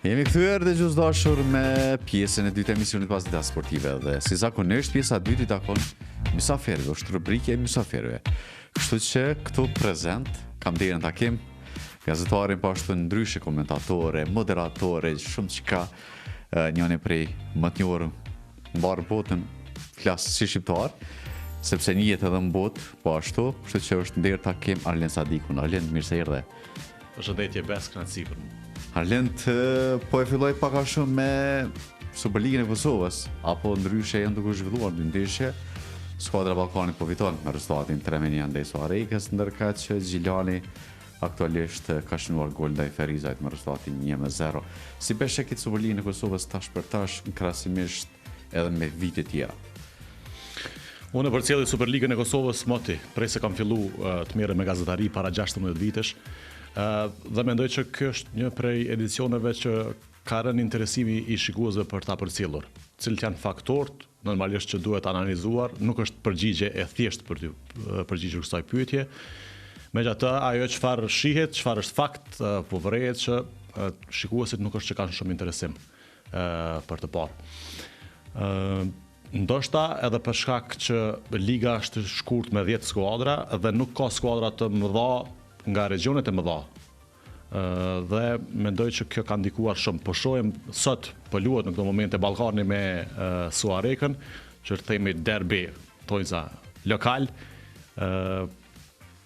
Jemi kthyer dhe gjus dashur me pjesën e dytë të emisionit pas ditës sportive dhe si zakonisht pjesa e dytë i takon mysafirëve, është rubrika e mysafirëve. Kështu që këtu prezent kam derën takim gazetarin po ashtu ndryshe komentatore, moderatore, shumë çka njëri prej më të njohur mbar botën flas si shqiptar, sepse njihet edhe në botë po ashtu, kështu që është nder takim Arlen Sadikun. Arlen, mirë se erdhe. Përshëndetje bes kënaqësi për mua. Arlen, po e filloj pak a shumë me Superligën e Kosovës, apo ndryshe janë duke zhvilluar dy ndeshje. Skuadra Ballkanit po fiton me rezultatin 3-1 ndaj Suarejkës, ndërkaq që Gjilani aktualisht ka shënuar gol ndaj Ferizajt me rezultatin 1-0. Si beshe këtë Superligën e Kosovës tash për tash, krahasimisht edhe me vite tjera? Unë përcjelli Superligën e Kosovës moti, prej se kam fillu të merrem me gazetari para 16 vitesh. Dhe mendoj që kjo është një prej edicioneve që ka rënë interesimi i shikuesve për ta përcjellur. Cilët janë faktorët normalisht që duhet analizuar, nuk është përgjigje e thjeshtë për të përgjigjur kësaj pyetje. Megjithatë, ajo çfarë shihet, çfarë është fakt, po vërehet që shikuesit nuk është që kanë shumë interesim për të parë. Ndoshta edhe për shkak që liga është shkurt me 10 skuadra dhe nuk ka skuadra të mëdha nga regionet e mëdha. Dhe mendoj që kjo ka ndikuar shumë. Po shohim sot po luhet në këtë moment e Ballkani me Suarejkën, që themi derbi, tojza lokal.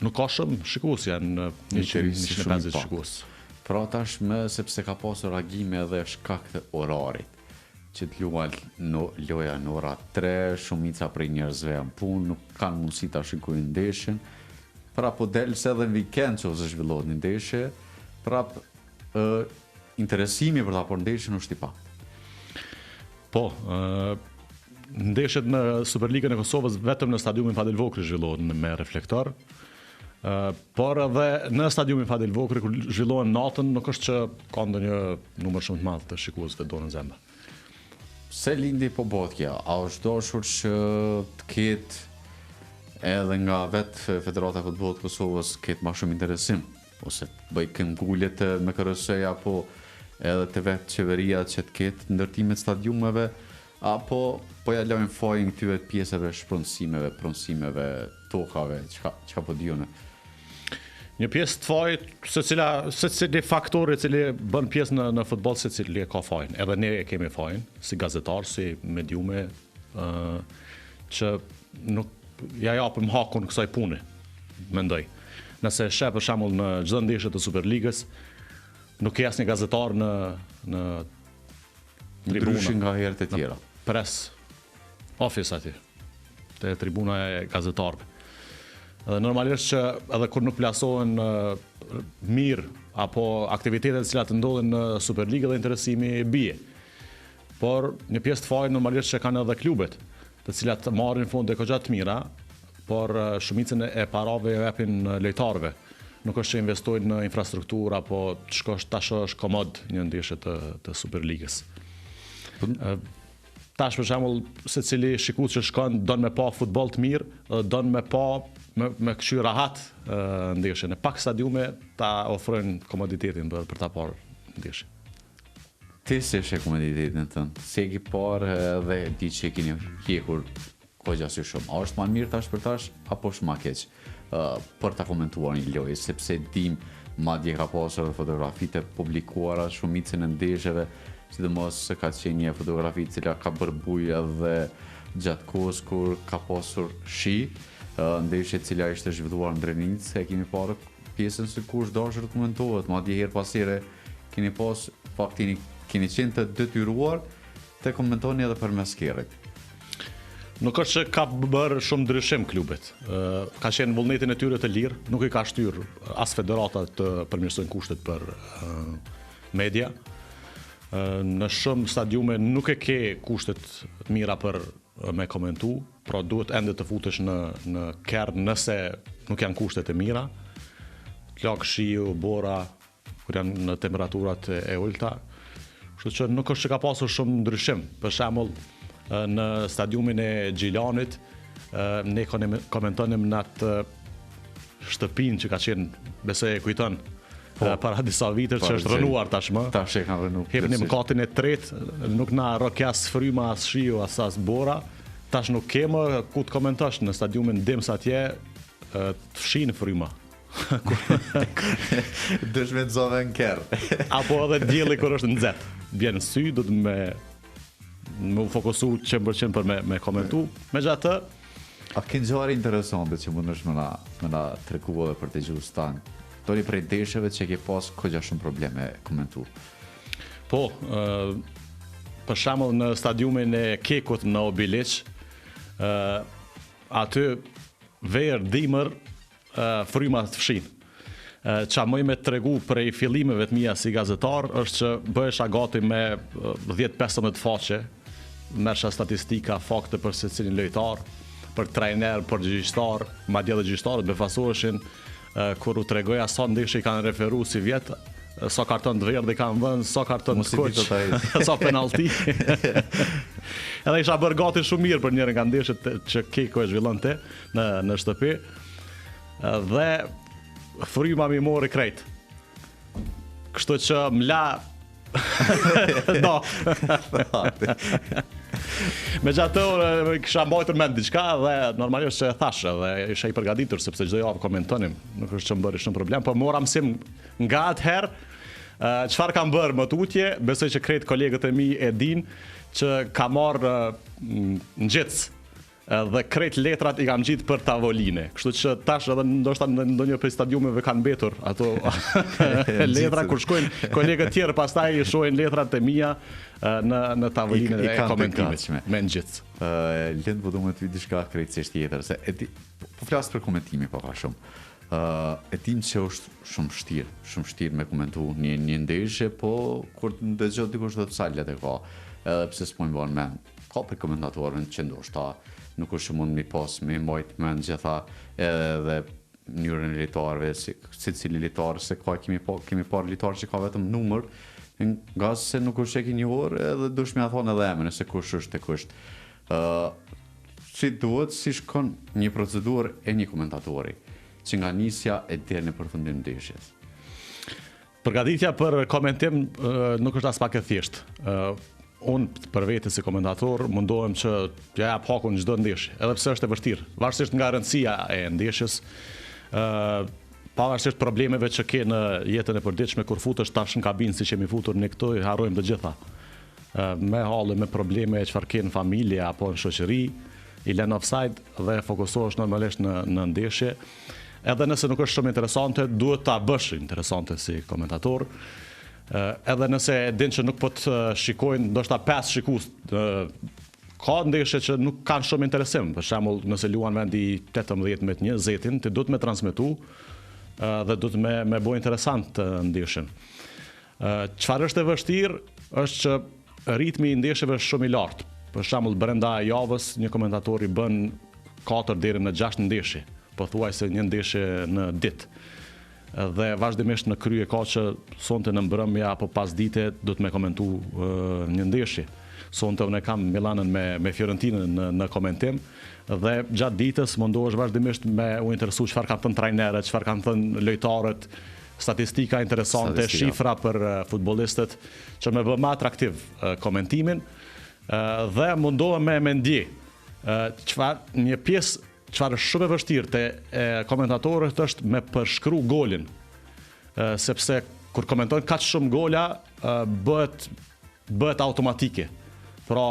Nuk ka shumë shikues, janë 150 shikues. Pra tashmë sepse ka pasur reagime edhe shkak të orarit. Që të loja në ora 3, shumica prej njerëzve janë punë, nuk kanë mundësi ta shikojnë ndeshjen. Pra po del se edhe në vikend që ose zhvillohet një ndeshje, prap interesimi për ta parë ndeshjen është i pakët. Po, ndeshjet në Superligën e Kosovës vetëm në stadiumin Fadil Vokri zhvillohen me reflektor. Por edhe në stadiumin Fadil Vokri kur zhvillohen natën, nuk është që ka ndonjë numër shumë të madh të shikuesve donën zemra. Se lindi po bëhet kjo? A është dashur që të ketë edhe nga vetë Federata e Futbollit të Kosovës ketë më shumë interesim, ose të bëj këmbgullet me KRS-ja, apo edhe të vetë qeveria që të ketë ndërtimet stadiumeve, apo po ja lojnë fajin këtyre pjesëve shpronësimeve, pronësimeve, tokave, çka po dijone? Një pjesë të fajit, secili faktor i cili bën pjesë në futboll, secili ka fajin. Edhe ne e kemi fajin, si gazetar, si mediume, që nuk ja japim hakun kësaj pune, mendoj. Nëse sheh për shembull në çdo ndeshje të Superligës, nuk ka asnjë gazetar në tribuna nga herët e tjera. Press office aty, te tribuna e gazetarëve. Dhe normalisht që edhe kur nuk plasohen mirë apo aktivitetet të cilat ndodhen në Superligë dhe interesimi bie. Por një pjesë të fajit normalisht që kanë edhe klubet, të cilat marrin fonde goxha të mira, por shumicën e parave e japin lojtarëve. Nuk është që investojnë në infrastrukturë apo të shkosh tash është komod një ndeshje të Superligës. Tash për shembull secili shikues që shkon don me pa futboll të mirë, don me pa me këshy rahat ndeshjen. Në pak stadiume ta ofrojnë komoditetin për ta parë ndeshjen. Ti se shë komoditetin tënë, se ki parë dhe di që keni hjekur kohë si shumë. A është ma mirë tash për tash, apo është ma keq për ta komentuar një lojë, sepse dim madje ka pasur fotografitë publikuara shumicën e ndeshjeve, sidomos ka qenë një fotografi e cila ka bërë bujë edhe gjatë kohës kur ka pasur shi, ndeshje e cila ishte zhvilluar në Drenicë, se kemi parë pjesën se kush dashur të komentohet, madje herë pas here keni pas faktin keni qenë të detyruar të komentoni edhe për meskerit. Nuk është që ka bërë shumë ndryshim klubet. Ka qenë vullnetin e tyre të lirë, nuk i ka shtyr as federata të përmirësojnë kushtet për media. Në shumë stadiume nuk e ke kushtet mira për me komentu, pra duhet ende të futesh në kern nëse nuk janë kushtet e mira. Lak shiu, bora, kur janë në temperaturat e ulta. Kështu që nuk është që ka pasur shumë ndryshim. Për shembull, në stadiumin e Gjilanit, ne komentonim në atë shtëpinë që ka qenë, besoj e kujton, para disa viteve që është rënuar tashmë. Tash e kanë rënuar. Hepni në katin e tretë, nuk na rrokjas fryma as shiu as bora. Tash nuk kemë ku të komentosh në stadiumin Dims atje të fshin fryma. Dësh me zove në kerë. Apo edhe dielli kur është nxehtë. Bjen në sy, do të me u fokusu 100% për me komentu. Megjithatë, a ke ngjarje interesante që mundesh me na treku edhe për të gjuhës tanë? Doni prej ndeshjeve që ke pas kogja shumë probleme komentu. Po, për shembull në stadiumin e Kekut në Obiliq, aty verë dimër fryma të fshin. Qa mëj me të tregu prej fillimeve të mija si gazetar është që bëhesha gati me 10-15 faqe, mersha statistika, fakte për se cilin lojtar, për trajner, për gjyqtar, madje edhe gjyqtarët befasoheshin kur u tregoja sa ndeshje i kanë referu si vjetë, sa karton të verdh i kanë vënë, sa karton të kuq, sa penalti. Edhe isha bërë gati shumë mirë për njërën nga ndeshjet që Keko e zhvillonte në shtëpi. Dhe fryma mi mori krejt. Kështu që m'la do. Megjithatë kisha mbajtur mend diçka dhe normalisht që e thash dhe isha i përgatitur sepse çdo javë komentonim, nuk është që më bëri shumë problem, por mora mësim nga atëherë çfarë kam bërë më tutje, besoj që krejt kolegët e mi e din që ka marrë nxits dhe krejt letrat i kam gjitë për tavoline. Kështu që tash edhe ndoshta në ndonjë prej stadiumeve kanë mbetur ato letra kur shkojnë kolegët tjerë pastaj i shohin letrat e mia në tavolinën e komentimit me ngjits. Lënd po duhet të vi diçka krejtësisht tjetër se po flas për komentimi pa shumë. E tim që është shumë vështirë me komentu një ndeshje, po kur dëgjoj dikush do të salet e ka. Edhe pse s'po më bën mend. Ka për komentatorën që ndoshta nuk është mund mi pas me mbajt mend gjitha edhe mënyrën e litarëve, si cili litar, se ka kemi parë litar që ka vetëm numër, nga se nuk është e ki një orë, edhe dush me a thonë edhe emën, se kush është e kush. Si duhet, si shkon një procedurë e një komentatori, që nga nisja e deri në përfundim ndeshjes. Përgatitja për komentim nuk është as pak e thjeshtë. Unë për vete si komentator mundohem që ja jap hakun çdo ndeshje, edhe pse është e vështirë, varësisht nga rëndësia e ndeshjes, pavarësisht problemeve që ke në jetën e përditshme kur futesh tash në kabinë siç jemi futur ne këtu, i harrojmë të gjitha. Me halle, me probleme çfarë ke në familje apo në shoqëri, i lën offside dhe fokusohesh normalisht në ndeshje. Edhe nëse nuk është shumë interesante, duhet ta bësh interesante si komentator. Edhe nëse e din që nuk po të shikojnë, ndoshta 5 shikues, ka ndeshje që nuk kanë shumë interesim. Për shembull, nëse luan vendi 18-1 Zetin, ti duhet me transmetu dhe duhet me bëj interesant ndeshjen. Çfarë është e vështirë është që ritmi i ndeshjeve është shumë i lartë. Për shembull, brenda javës një komentator i bën 4 deri në 6 ndeshje, pothuajse një ndeshje në ditë. Dhe vazhdimisht në krye ka që sonte në mbrëmje apo pas dite do të me komentu një ndeshje. Sonte unë kam Milanën me Fiorentinën në komentim dhe gjatë ditës mundohesh vazhdimisht me u interesu çfarë kanë thënë trajnerët, çfarë kanë thënë lojtarët, statistika interesante, shifra për futbollistët që më bë më atraktiv komentimin dhe mundohem me ndje çfarë një pjesë çfarë është shumë e vështirë te komentatorët është me përshkru golin. Sepse kur komentojnë kaq shumë gola bëhet automatike. Pra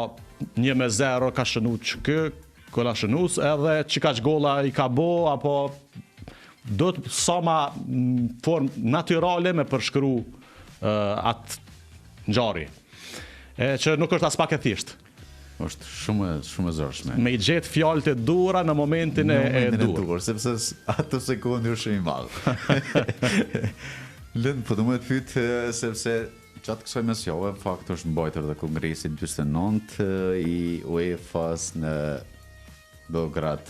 1-0 ka shënu që gola shënus edhe që kaq gola i ka bo apo do të sa ma formë natyrale me përshkru atë ngjarje. Që nuk është as pak e thjeshtë. Është shumë e zërshme. Me i gjetë fjalët e dura në momentin e dur. Sepse ato sekondi është i madh. Lënd, po të më të fytë, sepse gjatë kësaj mesjave, fakt është mbajtur dhe kongresi 49 i UEFA-s në Beograd.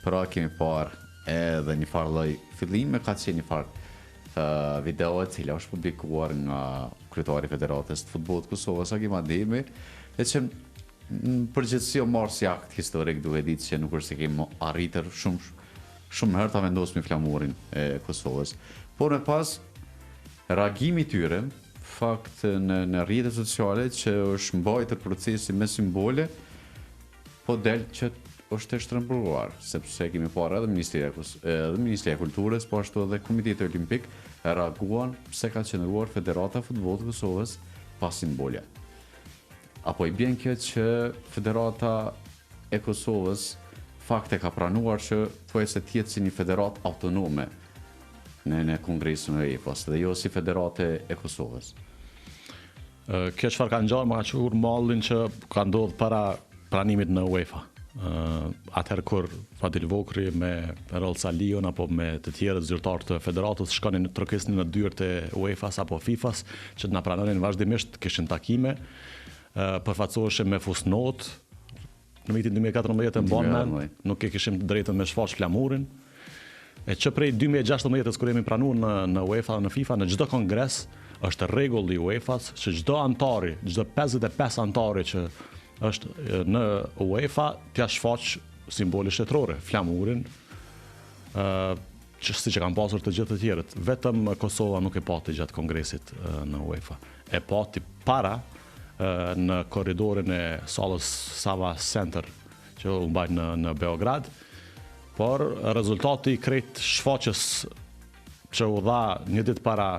Pra kemi parë edhe një farë lloj fillime, ka qenë një farë video e cila është publikuar nga kryetari i Federatës të Futbollit të Kosovës, Akim Ademi, e që në përgjithësi o marë si akt historik duhe ditë që nuk është se kemi arritër shumë herë ta vendosmi flamurin e Kosovës. Por në pas, reagimi tyre, fakt në rrjetet sociale që është mbajtur procesi me simbole, po del që është e shtrembruar, sepse kemi parë edhe Ministria e Kulturës, po ashtu edhe Komiteti Olimpik reaguan pse ka qëndruar Federata e Futbollit të Kosovës pa simbole. Apo i bjen kjo që Federata e Kosovës fakte ka pranuar që thuajse të jetë si një federat autonome në Kongresin e UEFA-s dhe jo si Federate e Kosovës. Kjo çfarë ka ngjarë më ka qur mallin që ka ndodhur para pranimit në UEFA. Atëherë kur Fadil Vokri me Erol Salion apo me të tjerët zyrtarë të federatës shkonin në trokisnin në dyert e UEFA-s apo FIFA-s që të na pranonin vazhdimisht, kishin takime, përfaqësoheshin me fusnot. Në vitin 2014 nuk e kishim drejtën me shfaq flamurin. E që prej 2016 kur jemi pranuar në UEFA dhe në FIFA, në çdo kongres është rregull i UEFA-s që çdo antari, çdo 55 antari që është në UEFA t'ja shfaq simbole shtetërore, flamurin, siç e kanë pasur të gjithë të tjerët. Vetëm Kosova nuk e pati gjatë kongresit në UEFA. E pati para në korridorin e sallës Sava Center që u mbajt në Beograd, por rezultati i krejt shfaqjes që u dha një ditë para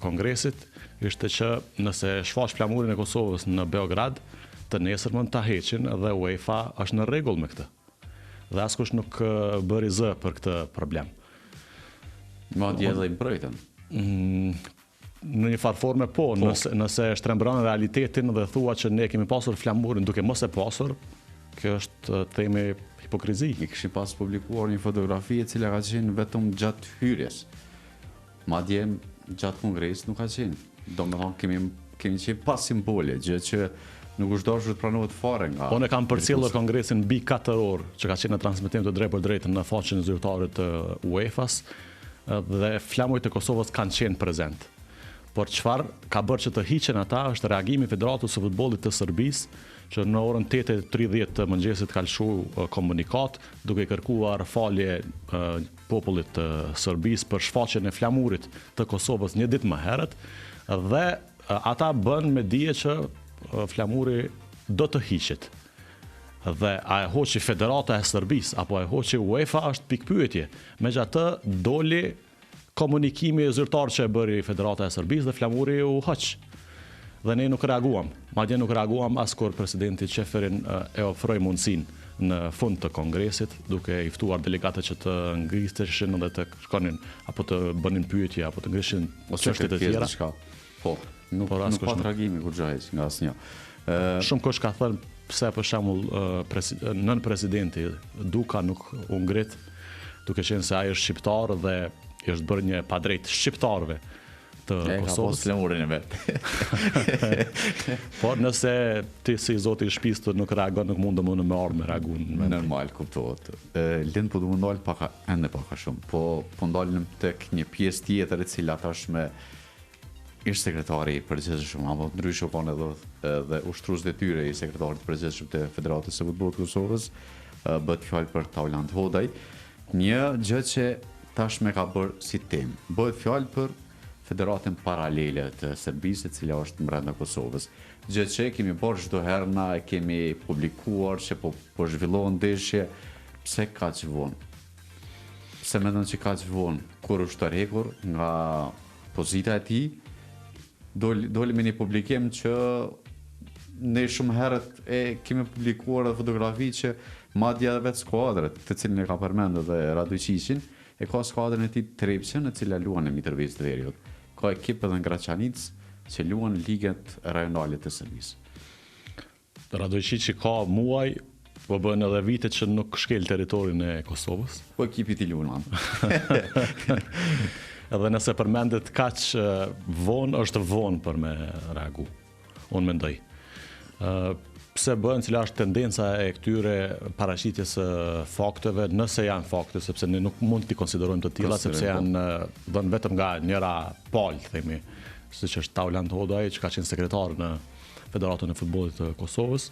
kongresit ishte që nëse shfaq flamurin e Kosovës në Beograd, të nesërmën ta heqin dhe UEFA është në rregull me këtë. Dhe askush nuk bëri zë për këtë problem. Madje edhe i mbrojtën. Në një farforme po, nëse shtrembron realitetin dhe thua që ne kemi pasur flamurin duke mos e pasur, kjo është themi hipokrizi. I kishim pas publikuar një fotografi e cila ka qenë vetëm gjatë hyrjes. Madje gjatë kongresit nuk ka qenë. Domethënë kemi qenë pas simbole, gjë që nuk është dashur të pranohet fare nga. Unë kam përcjellur kongresin mbi 4 orë që ka qenë në transmetim të drejt për drejt në faqen e zyrtarit të UEFA-s dhe flamurit e Kosovës kanë qenë prezent. Por çfarë ka bërë që të hiqen ata është reagimi i Federatës së Futbollit të Serbisë që në orën 8:30 të mëngjesit ka lëshu komunikat duke kërkuar falje popullit të Serbisë për shfaqjen e flamurit të Kosovës një ditë më herët dhe ata bën me dije që flamuri do të hiqet. Dhe a e hoqi Federata e Serbisë apo a e hoqi UEFA është pikpyetje. Megjithatë doli komunikimi zyrtar që e bëri Federata e Serbisë dhe flamuri u hoq. Dhe ne nuk reaguam. Madje nuk reaguam as kur presidenti Çeferin e ofroi mundësinë në fund të kongresit duke i ftuar delegatët që të ngriseshin dhe të shkonin apo të bënin pyetje apo të ngrishin çështje të tjera. Po. Nuk pa reagimi kur gjahej nga asnjë. Shumë kush ka thënë pse për shembull nën presidenti Duka nuk u ngrit duke qenë se ai është shqiptar dhe është bërë një padrejt shqiptarëve të Kosovës. Ka flamurin e vet. Por nëse ti si zoti i shtëpisë nuk reagon, nuk mund të më me reagun. Normal, kuptohet. Lind po du ndal ende pak shumë, po ndalim tek një pjesë tjetër e cila tashmë ish sekretari i përgjithshëm apo ndryshe kanë edhe ushtrues detyre i sekretarit të përgjithshëm të Federatës së Futbollit të Kosovës, bëhet fjalë për Tauland Hodaj. Një gjë që tashmë ka bërë si temë, bëhet fjalë për Federatën paralele të Serbisë, e cila është brenda Kosovës. Gjë që kemi bërë çdo herë na e kemi publikuar që po zhvillohen ndeshje, pse kaq vonë? Pse mendon që kaq vonë kur është të rrekur nga pozita e tij? Doli me një publikim që ne shumë herët e kemi publikuar dhe fotografi që madje edhe vetë skuadrët, të cilin e ka përmendur dhe Radojqićin, e ka skuadrën e tij Trepçën, e cila luan në Mitrovica të Veriut. Ka ekip edhe në Graçanic që luan liget rajonale të Serbisë. Radojqići ka muaj, po bën edhe vite që nuk shkel territorin e Kosovës. Po ekipi i luan. Edhe nëse përmendet kaq vonë, është vonë për me reagu, unë mendoj. Pse bën, cila është tendenca e këtyre paraqitjes fakteve, nëse janë fakte, sepse ne nuk mund t'i konsiderojmë të tilla, sepse janë dhënë vetëm nga njëra palë, themi, siç është Tauland Hodaj, që ka qenë sekretar në Federatën e Futbollit të Kosovës.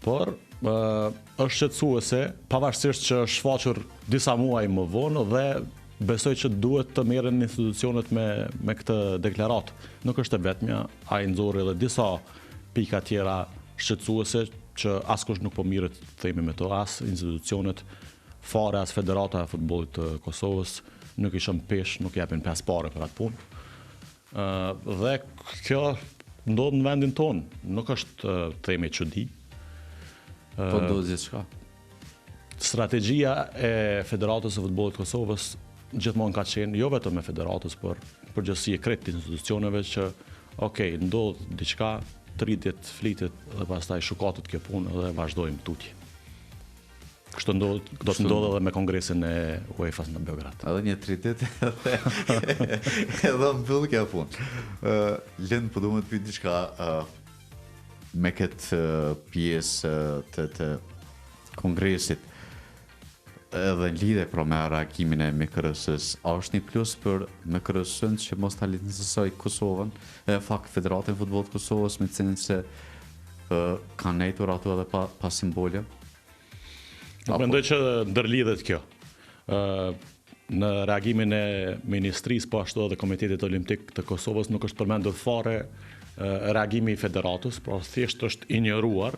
Por është shqetësuese, pavarësisht që është shfaqur disa muaj më vonë dhe besoj që duhet të merren institucionet me këtë deklaratë. Nuk është e vetmja, ai nxorri edhe disa pika tjera shqetësuese që askush nuk po mirret themi me to, as institucionet fare, as Federata e Futbollit të Kosovës nuk i shën pesh, nuk japin pas pare për atë punë. Dhe kjo ndodh në vendin tonë, nuk është themi çudi. Po ndodh gjithçka. Strategjia e Federatës së Futbollit të Kosovës gjithmonë ka qenë jo vetëm e Federatës, por përgjithësi e krejt institucioneve që ndodh diçka, rritet, flitet dhe pastaj shukatet kjo punë dhe vazhdojmë tutje. Kështu do të ndodhë edhe me kongresin e UEFA-s në Beograd. Edhe një tritit edhe mbyll kjo punë. Lënd po duhet të pyet diçka me këtë pjesë të kongresit edhe në lidhje me reagimin e MKRS-s, a është një plus për MKRS-n që mos ta licencojë Kosovën, fakt Federatën e Futbollit të Kosovës me cilën se kanë nejtur ato edhe pa simbole? Nuk mendoj që ndërlidhet kjo. Në reagimin e Ministrisë, po ashtu edhe Komitetit Olimpik të Kosovës nuk është përmendur fare reagimi i Federatës, por thjesht është injoruar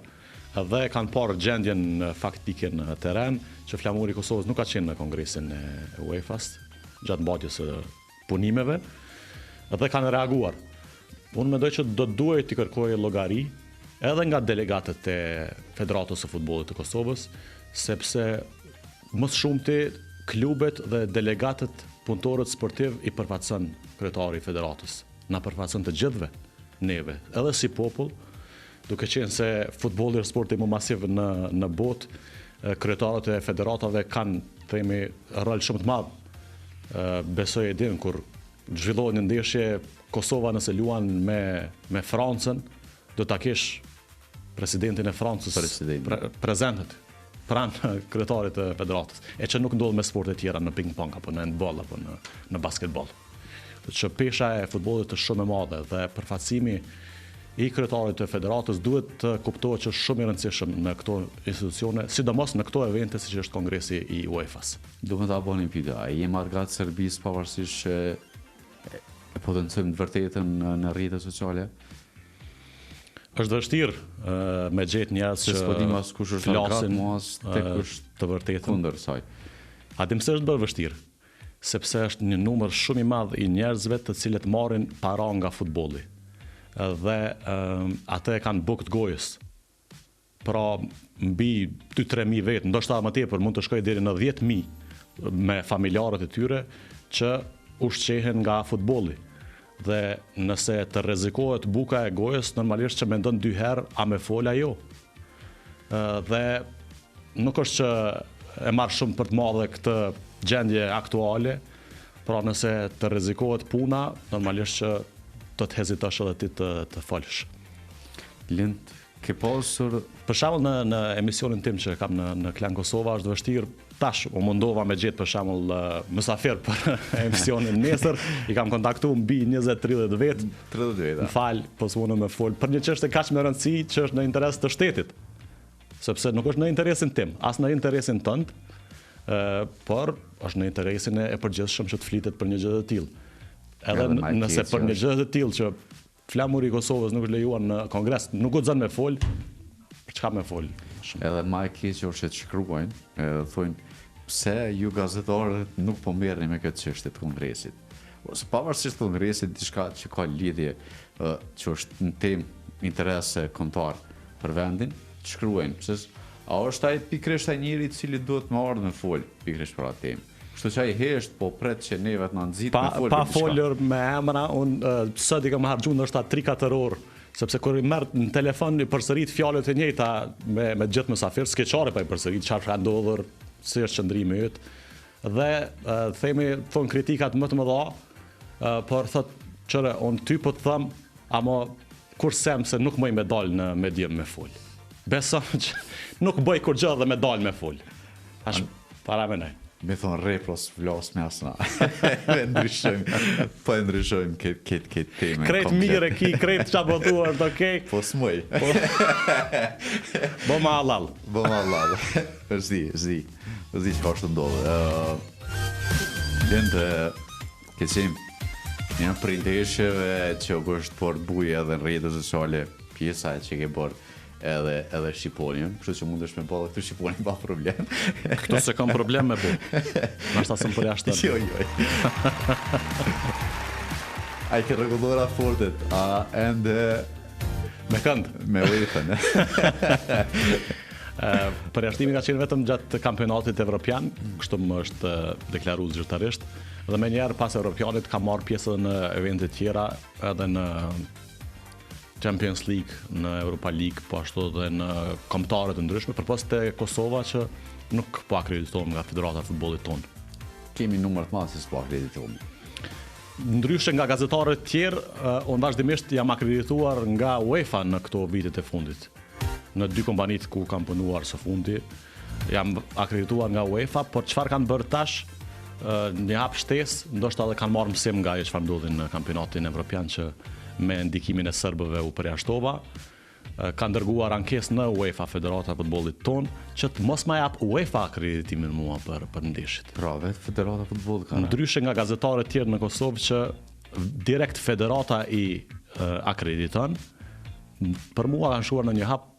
dhe kanë parë gjendjen faktike në teren që flamuri i Kosovës nuk ka qenë në kongresin e UEFA-s gjatë mbajtjes së punimeve dhe kanë reaguar. Unë mendoj që do duhet të kërkojë llogari edhe nga delegatët e Federatës së Futbollit të Kosovës, sepse më shumti klubet dhe delegatët punëtorët sportiv i përfaqëson kryetari i federatës. Na përfaqëson të gjithëve neve, edhe si popull, duke qenë se futbolli është sporti më masiv në botë, kryetarët e federatave kanë themi rol shumë të madh. Besoj e din kur zhvillohen ndeshje Kosova nëse luan me Francën, do ta kesh presidentin e Francës prezent pranë kryetarit të federatës, e që nuk ndodh me sporte tjera në ping-pong apo në handball apo në basketball. Që pesha e futbollit është shumë e madhe dhe përfaqësimi i kryetarit të federatës duhet të kuptohet që është shumë i rëndësishëm në këto institucione, sidomos në këto evente siç është kongresi i UEFA-s. Duhet ta bëni pyetja, a jemi argat Serbisë pavarësisht që e potencojmë të vërtetën në rrjetet sociale? Është vështirë me gjetë njerëz që flasin të vërtetën kundër saj. A dim se është bërë vështirë, sepse është një numër shumë i madh i njerëzve të cilët marrin para nga futbolli. Dhe atë e kanë bukë të gojës. Pra mbi 2-3 mijë vetë, ndoshta më tepër, mund të shkojë deri në 10.000 me familjarët e tyre që ushqehen nga futbolli. Dhe nëse të rrezikohet buka e gojës, normalisht që mendon 2 herë a me fol ajo. Dhe nuk është që e marr shumë për të madhe këtë gjendje aktuale, pra nëse të rrezikohet puna, normalisht që do të hezitosh edhe ti të folësh. Lind, ke pasur për shembull në emisionin tim që kam në Klan Kosova është vështirë. Tash u mundova me gjetë për shembull mysafir për emisionin nesër, i kam kontaktuar mbi 20-30 vet. 30 veta. M'fal, po s'mundem me fol për një çështje kaq me rëndësi që është në interes të shtetit. Sepse nuk është në interesin tim, as në interesin tënd, por është në interesin e përgjithshëm që të flitet për një gjë të tillë. Edhe nëse për një gjë të tillë që flamuri i Kosovës nuk është lejuar në kongres, nuk guxon me fol, për çka me fol? Edhe më e keq është që shkruajnë, thonë pse ju gazetarët nuk po merrni me këtë çështje të kongresit. Ose pavarësisht të kongresit diçka që ka lidhje që është në temë interese kombëtar për vendin, shkruajnë pse a është ai pikërisht ai njeri i cili duhet më ardhë me fol pikërisht për atë temë. Kështu që ai hesht po pret që neve të na nxit me fol. Pa folur me emra, unë sot i kam harxhuar ndoshta 3-4 orë, sepse kur i merr në telefon i përsërit fjalët e njëjta me gjithë mysafir, skeçare pa i përsërit çfarë ka ndodhur, si është qëndrimi yt. Dhe themi thon kritikat më të mëdha, por thot çore unë ty po të them, ama kur sem se nuk më i me dal në medium me fol. Beso që nuk bëj kur gjë dhe me dal me fol. Tash para menoj. Me thonë repros vlas me asna. Po e ndryshojmë këtë temë. Krejt mirë e ki, krejt qa botuar, okej? Po s'moj. Bo ma halal. Zdi që ka është të ndodhë. Lënd kësim një prej ndeshjeve që është por buja edhe në rrjetet sociale pjesa që ke bërë edhe Shqiponian, kështu që mundesh me bëllë këtu Shqiponian pa problem. Këto se kam problem me bu. Nashta sëm për jashtë. Jo. Ai ke rregullora fortet, ende me kënd. Me UEFA-n. Përjashtimi ka qenë vetëm gjatë kampionatit evropian, kështu më është deklaruar zyrtarisht, dhe me njerë pas evropianit ka marrë pjesë në evente tjera edhe në Champions League, në Europa League, po ashtu edhe në kombëtare të ndryshme, përpos të Kosova që nuk po akreditohen nga Federata e Futbollit tonë. Kemi numër të madh se s'po akreditohen. Ndryshe nga gazetarët tjerë, unë vazhdimisht jam akredituar nga UEFA në këto vitet e fundit. Në 2 kompanitë ku kam punuar së fundi, jam akredituar nga UEFA, por çfarë kanë bërë tash, një hap shtesë, ndoshta edhe kanë marrë mësim nga ajo çfarë ndodhi në kampionatin evropian që me ndikimin e serbëve u përjashtova, kanë dërguar ankesë në UEFA, Federata e Futbollit tonë, që të mos ma jap UEFA akreditimin mua për ndeshjet. Pra, vetë Federata e Futbollit ka. Ndryshe nga gazetarët tjerë në Kosovë që direkt Federata i akrediton, për mua kanë shkuar në një hap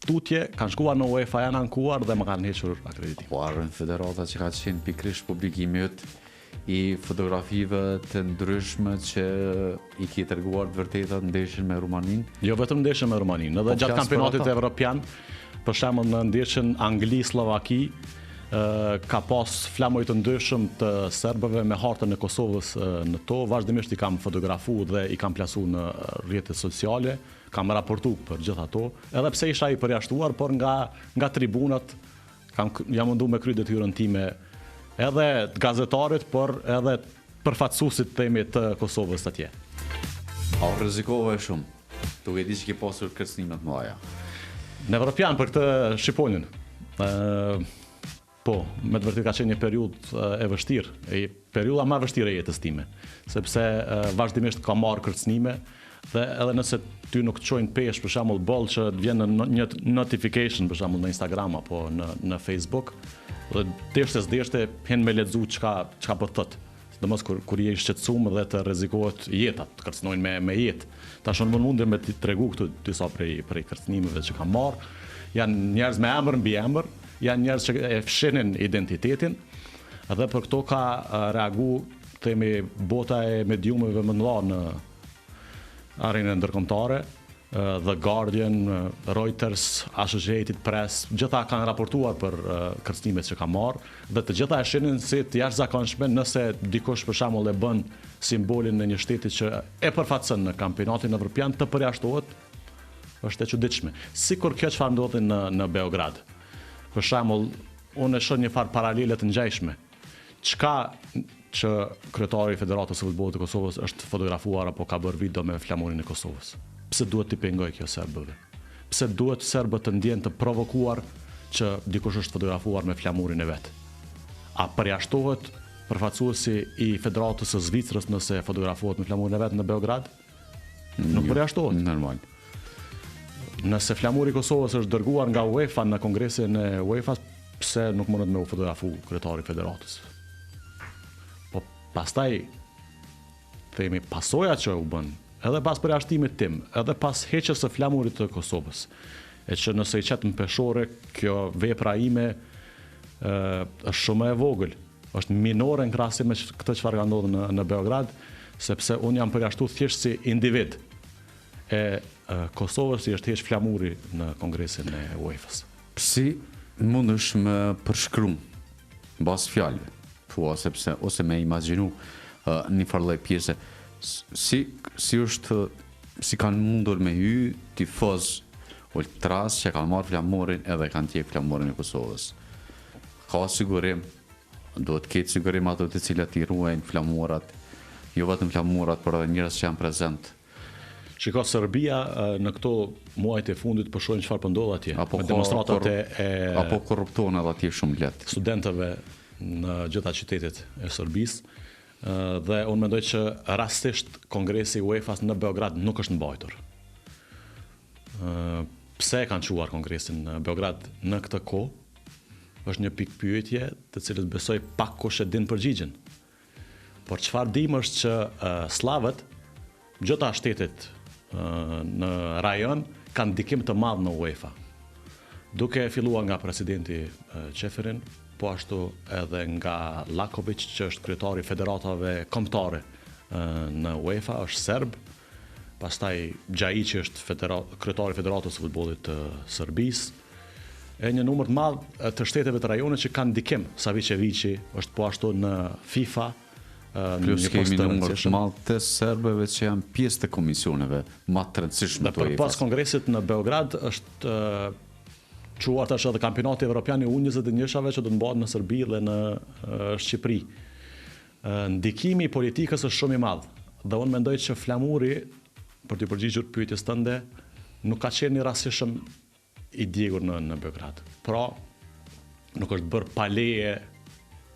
tutje, kanë shkuar në UEFA, janë ankuar dhe më kanë hequr akreditimin. Po arën Federata që ka qenë pikrisht publikimi i fotografive të ndryshme që i ki treguar të vërtetat ndeshjen me Rumaninë. Jo vetëm ndeshjen me Rumaninë, edhe gjatë kampionatit evropian, për shembull në ndeshjen Angli-Slovaki, ka pas flamoj të ndryshëm të serbëve me hartën e Kosovës në to, vazhdimisht i kam fotografu dhe i kam plasu në rrjetet sociale, kam raportu për gjithë ato, edhe pse isha i përjashtuar, por nga tribunat jam mundu me kry detyrën time edhe të gazetarit, por edhe përfaqësuesit të Kosovës atje. A rrezikove shumë, duke di që ke pasur kërcënime të mëdha. Në Evropian për këtë Shqiponian. Po, me të vërtet ka qenë një periudhë e vështirë, periudha më e vështirë e jetës time, sepse vazhdimisht ka marrë kërcënime dhe edhe nëse ty nuk të qojnë pesh, për shembull boll që të vjen në një notification, për shembull në Instagram apo në Facebook, dhe deshte hen me lexu çka po thot. Sidomos kur je i shqetësuar dhe të rrezikohet jeta, të kërcënojnë me jetë. Tash unë mundem me t'i tregu këtu disa prej kërcënimeve që kam marr. Janë njerëz me emër mbi emër, janë njerëz që e fshinin identitetin, dhe për këto ka reagu themi bota e mediumeve më të mëdha në arenën ndërkombëtare. The Guardian, Reuters, Associated Press, gjitha kanë raportuar për kërcënimet që ka marrë dhe të gjitha e shinin si të jashtëzakonshme nëse dikush për shembull e bën simbolin në një shteti që e përfaqëson në kampionatin evropian të përjashtohet, është e çuditshme. Sikur kjo çfarë ndodhi në Beograd. Për shembull, unë e shoh një farë paralele të ngjashme. Çka që kryetari i Federatës së Futbollit të Kosovës është fotografuar apo ka bërë video me flamurin e Kosovës. Pse duhet t'i pengoj kjo serbëve? Pse duhet serbët të ndjenë të provokuar që dikush është fotografuar me flamurin e vet? A përjashtohet përfaqësuesi i Federatës së Zvicrës nëse fotografohet me flamurin e vet në Beograd? Nuk përjashtohet. Normal. Nëse flamuri i Kosovës është dërguar nga UEFA në kongresin e UEFA, pse nuk mundet me u fotografu kryetari i Federatës? Po pastaj themi pasoja që u bën edhe pas përjashtimit tim, edhe pas heqjes së flamurit të Kosovës, e që nëse i qet në peshore, kjo vepra ime është shumë e vogël, është minore në krahasim me këtë çfarë ka ndodhur në Beograd, sepse unë jam përjashtuar thjesht si individ e Kosovës i është heq flamuri në kongresin e UEFA-s. Si mundesh me përshkruan mbas fjalëve, thua sepse ose me imagjinu një farë lloj pjese si kanë mundur me hy tifoz ultras që kanë marrë flamurin edhe kanë tjek flamurin e Kosovës. Ka sigurim, duhet ketë sigurim ato të cilat i ruajnë flamurat, jo vetëm flamurat, por edhe njerëz që janë prezent. Shiko, Serbia në këto muajt e fundit po shohim çfarë po ndodh atje. Me demonstratat apo korruptohen edhe atje shumë lehtë. Studentëve në gjitha qytetet e Serbisë. Dhe unë mendoj që rastisht kongresi UEFA-s në Beograd nuk është mbajtur. Pse kanë quar kongresin në Beograd në këtë kohë? Është një pikë pyetje të cilës besoj pak kush e din përgjigjen. Por çfarë dim është që slavët, gjitha shtetet në rajon, kanë ndikim të madh në UEFA. Duke filluar nga presidenti Çeferin, po ashtu edhe nga Lakovic, që është kryetari i federatave kombëtare në UEFA, është serb. Pastaj Gjaji, që është kryetari i Federatës së Futbollit të Serbisë. E një numër të madh të shteteve të rajonit që kanë ndikim. Savicevici është po ashtu në FIFA. Plus kemi numër të madh të serbëve që janë pjesë të komisioneve më të rëndësishme të UEFA. Pas kongresit në Beograd është quar tash edhe kampionati evropian i U21-shave që do të mbahet në Serbi dhe në Shqipëri. Ndikimi i politikës është shumë i madh. Dhe unë mendoj që flamuri, për të përgjigjur pyetjes tënde, nuk ka qenë i rastishëm i djegur në Beograd. Pra, nuk është bërë paleje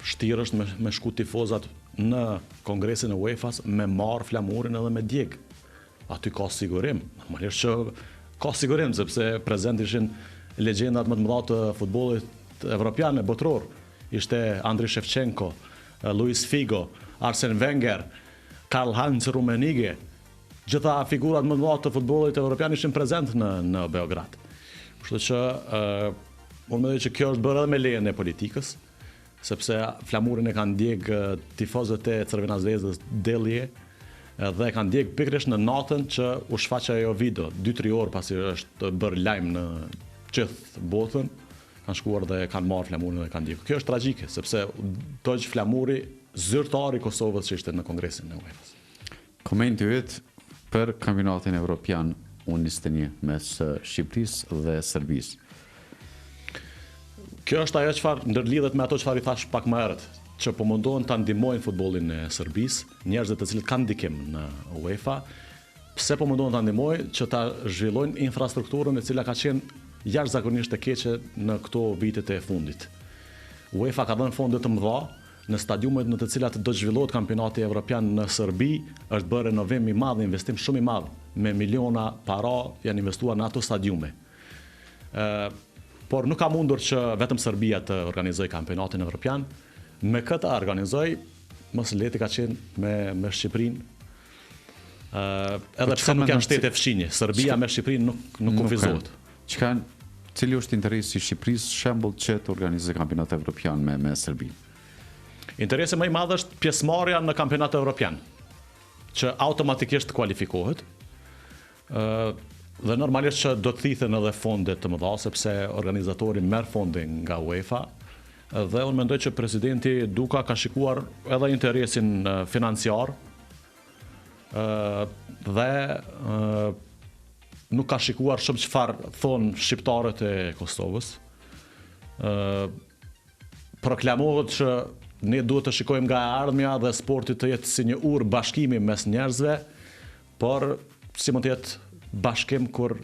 shtirësht me shku tifozat në kongresin e UEFA-s me marë flamurin edhe me djeg. Aty ka sigurim. Normalisht që ka sigurim, sepse prezent ishin legjendat më të mëdha të futbollit evropian e botror. Ishte Andriy Shevchenko, Luis Figo, Arsene Wenger, Karl-Heinz Rummenigge. Gjitha figurat më të mëdha të futbollit evropian ishin prezent në Beograd. Kështu që unë mendoj që kjo është bërë edhe me lejen e politikës, sepse flamurin e kanë djeg tifozët e Crvena Zvezdës Delje dhe kanë djeg pikërisht në natën që u shfaq ajo video, 2-3 orë pasi është bërë lajm në gjithë botën, kanë shkuar dhe kanë marrë flamurin dhe kanë djeg. Kjo është tragjike, sepse dogj flamuri zyrtari i Kosovës që ishte në kongresin e UEFA-s. Komenti yt për kampionatin evropian U21 mes Shqipërisë dhe Serbisë. Kjo është ajo çfarë ndërlidhet me ato çfarë i thash pak më herët, që po mundohen ta ndihmojnë futbollin e Serbisë, njerëzit të cilët kanë ndikim në UEFA, pse po mundohen ta ndihmojnë që ta zhvillojnë infrastrukturën e cila ka qenë jashtëzakonisht e keqe në këto vitet e fundit. UEFA ka dhënë fonde të mëdha në stadiumet në të cilat do të zhvillohet kampionati evropian në Serbi, është bërë renovim i madh, investim shumë i madh, me miliona para janë investuar në ato stadiume. Por nuk ka mundur që vetëm Serbia të organizoj kampionatin evropian. Me këtë organizoj, mos leti ka qenë me Shqipërinë. Edhe pse nuk janë shtete fshinje, Serbia me Shqipërinë nuk kufizohet. Cili është interesi i Shqipërisë shembull që të organizojë kampionat evropian me Serbinë? Interesi më i madh është pjesëmarrja në kampionat evropian, që automatikisht kualifikohet. Dhe normalisht që do të thithen edhe fonde të mëdha, sepse organizatori merr fonde nga UEFA, dhe unë mendoj që presidenti Duka ka shikuar edhe interesin financiar dhe nuk ka shikuar shumë çfarë thon shqiptarët e Kosovës. Proklamohet që ne duhet të shikojmë nga e ardhmja dhe sporti të jetë si një urë bashkimi mes njerëzve, por si mund të jetë bashkim kur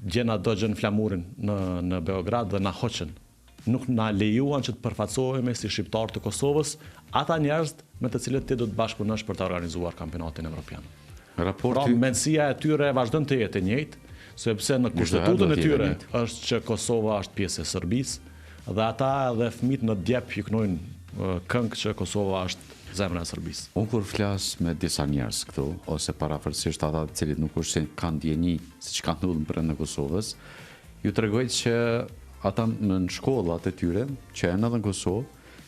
gjena dëgjën flamurin në Beograd dhe na hoqën. Nuk na lejuan që të përfaqësohemi si shqiptar të Kosovës, ata njerëz me të cilët ti do të bashkëpunosh për të organizuar kampionatin evropian. Pra mendësia e tyre vazhdon të jetë e njëjtë, sepse në kushtetutën e tyre është që Kosova është pjesë e Serbisë dhe ata dhe fëmijët në djep ju kënojnë këngë që Kosova është zemra e Serbisë. Unë kur flas me disa njerëz këtu, ose parafarsisht ata të cilët nuk është se kanë ndjenjë siç kanë ndodhur brenda Kosovës, ju tregoj që ata në shkollat e tyre, që janë edhe në Kosovë,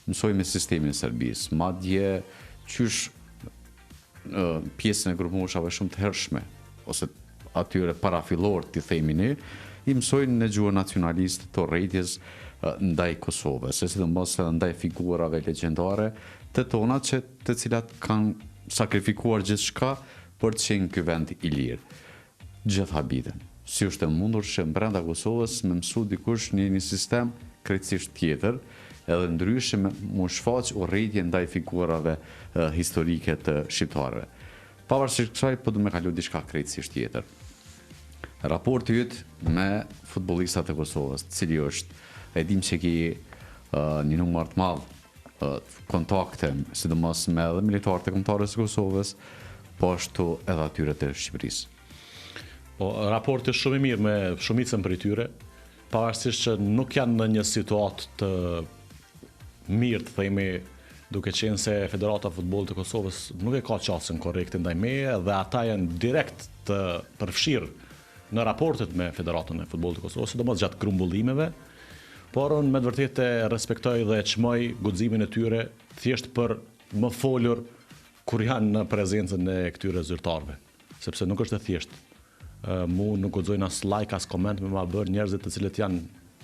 mësojnë me sistemin e Serbisë. Madje qysh pjesën e grupmoshave shumë të hershme, ose atyre parafillor të themi ne, i mësojnë në gjuhën nacionaliste të rrjetjes ndaj Kosovës, sidomos ndaj figurave legjendare të tona të cilat kanë sakrifikuar gjithçka për të qenë ky vend i lirë. Gjithë habiten. Si është e mundur që brenda Kosovës me mësu dikush një sistem krejtësisht tjetër, edhe ndryshe mu shfaq urrëtie ndaj figurave historike të shqiptarëve. Pavarësisht kësaj, po du me kalu diçka krejtësisht tjetër. Raporti yt me futbollistat e Kosovës, cili është, e dim që ki një numër të madh kontakte, sidomos me edhe militarët e kombëtarës së Kosovës, po ashtu edhe atyre të Shqipërisë. Raporti është shumë i mirë me shumicën prej tyre, pavarësisht që nuk janë në një situatë të mirë, të themi, duke qenë se Federata Futbollit të Kosovës nuk e ka qasën korrekte ndaj meje dhe ata janë direkt të përfshirë në raportet me Federatën e Futbollit të Kosovës, sidomos gjatë grumbullimeve, por unë me të vërtetë respektoj dhe çmoj guximin e tyre thjesht për më folur kur janë në prezencën e këtyre zyrtarëve, sepse nuk është e thjeshtë. Mu nuk guxojnë as like as koment me ma bërë njerëzit të cilët janë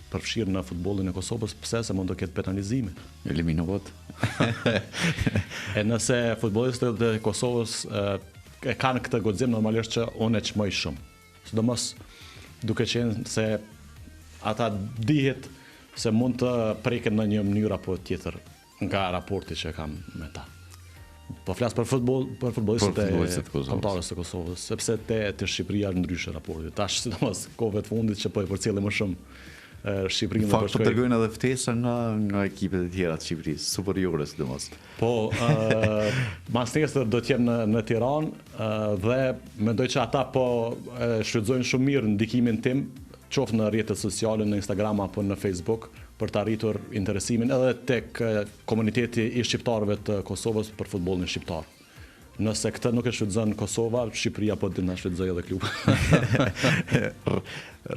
përfshirë në futbollin e Kosovës, pse se mund të ketë penalizime. Eliminohet. E nëse futbollistët e Kosovës e kanë këtë guxim, normalisht që unë e çmoj shumë. Sidomos duke qenë se ata dihet se mund të preken në një mënyrë apo tjetër nga raporti që kam me ta. Po flas për futbollistët e kombëtarës të Kosovës, sepse te Shqipëria ndryshe raporti. Tash sidomos kohëve të fundit që po e përcjellin më shumë Shqipërinë. Fakt po tregojnë edhe ftesa nga ekipet e tjera të Shqipërisë, superiore sidomos. Po, mas nesër do të jem në Tiranë dhe mendoj që ata po shfrytëzojnë shumë mirë ndikimin tim, qoftë në rrjetet sociale, në Instagram apo në Facebook, për të arritur interesimin edhe tek komuniteti i shqiptarëve të Kosovës për futbollin shqiptar. Nëse këtë nuk e shfrytëzon Kosova, Shqipëria po të na shfrytëzojë edhe klubi.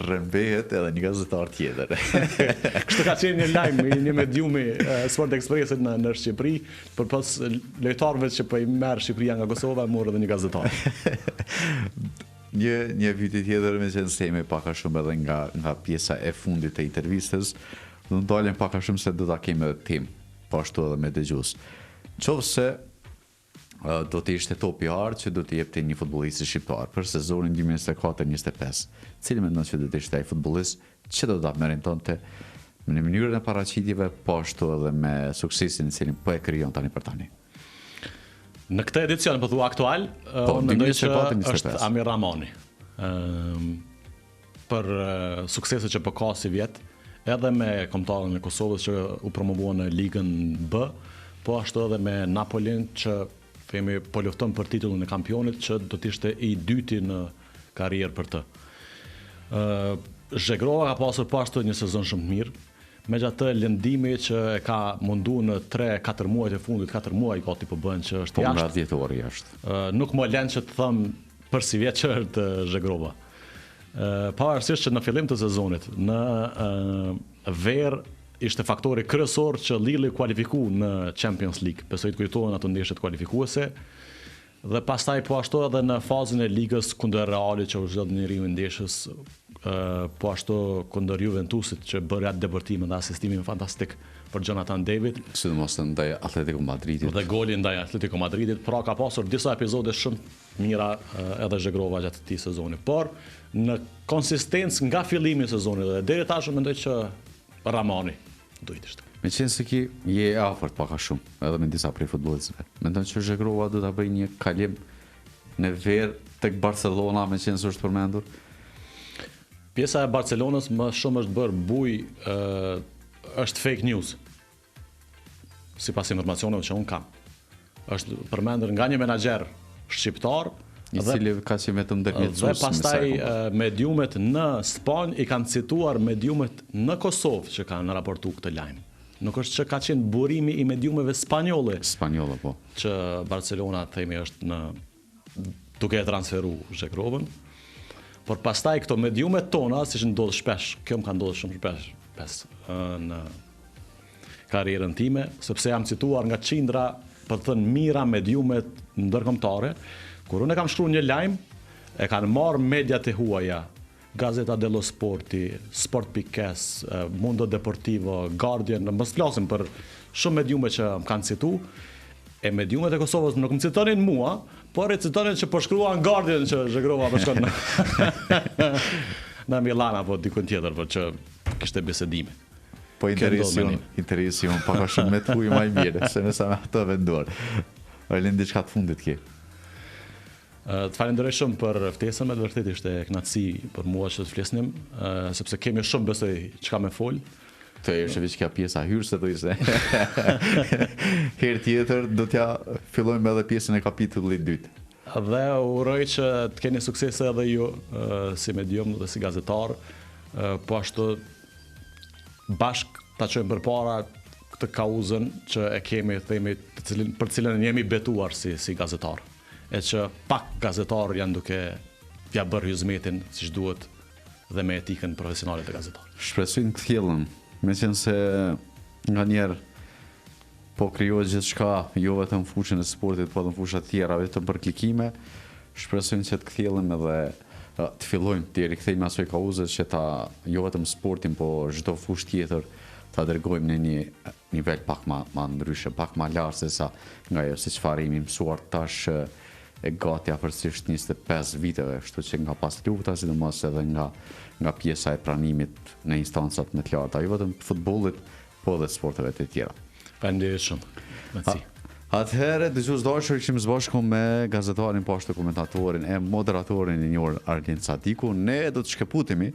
Rëmbehet edhe një gazetar tjetër. Kështu ka qenë një lajm i një mediumi Sport Expressit në Shqipëri, përpos lojtarëve që po i merr Shqipëria nga Kosova, morë edhe një gazetar. Një pyetje tjetër me qenë se jemi pak a shumë edhe nga pjesa e fundit të intervistës, do të dalem pak a shumë se do ta kemi edhe tim, po ashtu edhe me dëgjues. Nëse do të ishte topi i art që do të jepte një futbollist shqiptar për sezonin 2024-25. Cili mendon që do të ishte ai futbollist që do ta meritonte në mënyrën e paraqitjeve, po ashtu edhe me suksesin që po e krijon tani për tani? Në këtë edicion, po thua aktual, unë mendoj që është Amir Ramani. Për sukseset që po ka si vjet, edhe me kombëtarën e Kosovës që u promovua në Ligën B, po ashtu edhe me Napolin që themi po lufton për titullin e kampionit që do të ishte i dyti në karrierë për të. Zhegrova ka pasur po ashtu një sezon shumë të mirë, megjithatë lëndimi që e ka mundu në 3-4 muajt e fundit, 4 muaj gati po bën që është jashtë. Po nga 10 orë jashtë. Nuk më lën që të them për si vjet që është Zhegrova. Pavarësisht që në fillim të sezonit, në verë ishte faktori kryesor që Lille kualifiku në Champions League. Besoj të kujtohen ato ndeshjet kualifikuese. Dhe pastaj po ashtu edhe në fazën e ligës kundër Realit që u zgjodhi në riu i ndeshjes, po ashtu kundër Juventusit që bëri atë debërtim dhe asistimin fantastik për Jonathan David. Sidomos ndaj Atletico Madridit. Dhe goli ndaj Atletico Madridit, pra ka pasur disa epizode shumë mira edhe Zhegrova gjatë këtij sezoni. Por në konsistencë nga fillimi i sezonit dhe deri tash mendoj që Ramani do të ishte. Me qenë se ki je afërt pak a shumë, edhe me disa prej futbollistëve. Mendon që Zhegrova do ta bëjë një kalim në verë tek Barcelona, me qenë se është përmendur? Pjesa e Barcelonës më shumë është bërë buj, është fake news. Sipas informacioneve që unë kam. Është përmendur nga një menaxher shqiptar, i cili ka qenë vetëm ndërmjetësues. Dhe pastaj mediumet në Spanjë i kanë cituar mediumet në Kosovë që kanë raportuar këtë lajm. Nuk është që ka qenë burimi i mediumeve spanjolle. Spanjolle, po. Që Barcelona themi është duke e transferu Zhegrovën. Por pastaj këto mediumet tona, siç ndodh shpesh, kjo më ka ndodhur shumë shpesh në karrierën time, sepse jam cituar nga qindra, për të thënë mira mediumet ndërkombëtare. Kur unë kam shkruar një lajm, e kanë marrë mediat e huaja, Gazeta dello Sporti, Sport.es, Mundo Deportivo, Guardian, mos flasim për shumë mediume që më kanë citu, e mediumet e Kosovës nuk më citonin mua, por e citonin që po shkruan Guardian që Zhegrova po shkon në Milan apo dikun tjetër, por që kishte bisedime. Po interesim pak a shumë me të huaj më i mirë, se nëse me ato venduar. Orlin diçka të fundit ki. Të falenderoj shumë për ftesën, me të vërtet ishte kënaqësi për mua që të flisnim, sepse kemi shumë besoj çka me fol. Të është veç kjo pjesa hyrëse do ishte. Herë tjetër do t'ja fillojmë edhe pjesën e kapitullit dytë. Dhe uroj që të keni suksese edhe ju si medium dhe si gazetar, po ashtu bashk ta çojmë përpara këtë kauzën që e kemi, themi, për cilën jemi betuar si gazetar. E që pak gazetar janë duke t'ja bërë hizmetin siç duhet dhe me etikën profesionale të gazetar. Shpresojnë të thjellën, me qenë se nga njerë po krijohet gjithçka, jo vetëm në fushën e sportit, po edhe në fusha tjera, vetëm për klikime. Shpresojnë që të kthjellem edhe të fillojmë të rikthejmë asoj kauzës që jo vetëm sportin, po çdo fushë tjetër ta dërgojmë në një nivel pak më ndryshe, pak më lart se sa nga ajo si çfarë jemi mësuar tash e gati afërsisht 25 viteve, kështu që nga pas lufta, sidomos edhe nga pjesa e pranimit në instancat më të larta, jo vetëm të futbollit, po edhe sporteve të tjera. Faleminderit shumë. Atëherë, dëgjues dashur, kishim së bashku me gazetarin, poshtë komentatorin e moderatorin e njohur Arlin Sadiku. Ne do të shkëputemi